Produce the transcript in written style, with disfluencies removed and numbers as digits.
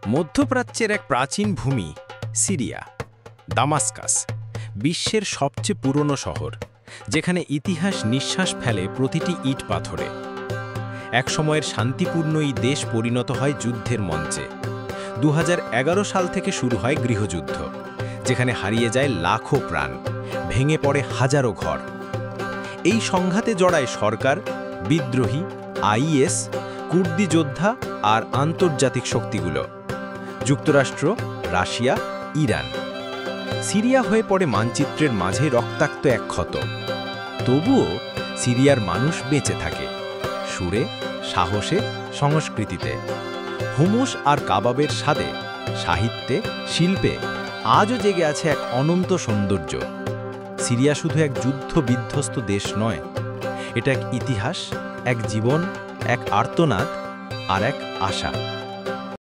মধ্যপ্রাচ্যের এক প্রাচীন ভূমি সিরিয়া, দামাস্কাস, বিশ্বের সবচেয়ে পুরনো শহর, যেখানে ইতিহাস নিঃশ্বাস ফেলে প্রতিটি ইট পাথরে। এক সময়ের শান্তিপূর্ণ এই দেশ পরিণত হয় যুদ্ধের মঞ্চে। 2011 সাল থেকে শুরু হয় গৃহযুদ্ধ, যেখানে হারিয়ে যায় লাখো প্রাণ, ভেঙে পড়ে হাজারো ঘর। এই সংঘাতে জড়ায় সরকার, বিদ্রোহী, আইএস, কুর্দি যোদ্ধা আর আন্তর্জাতিক শক্তিগুলো, যুক্তরাষ্ট্র, রাশিয়া, ইরান। সিরিয়া হয়ে পড়ে মানচিত্রের মাঝে রক্তাক্ত এক ক্ষত। তবুও সিরিয়ার মানুষ বেঁচে থাকে, সুরে, সাহসে, সংস্কৃতিতে। হুমুস আর কাবাবের স্বাদে, সাহিত্যে, শিল্পে আজও জেগে আছে এক অনন্ত সৌন্দর্য। সিরিয়া শুধু এক যুদ্ধ-বিধ্বস্ত দেশ নয়, এটা এক ইতিহাস, এক জীবন, এক আর্তনাদ আর এক আশা।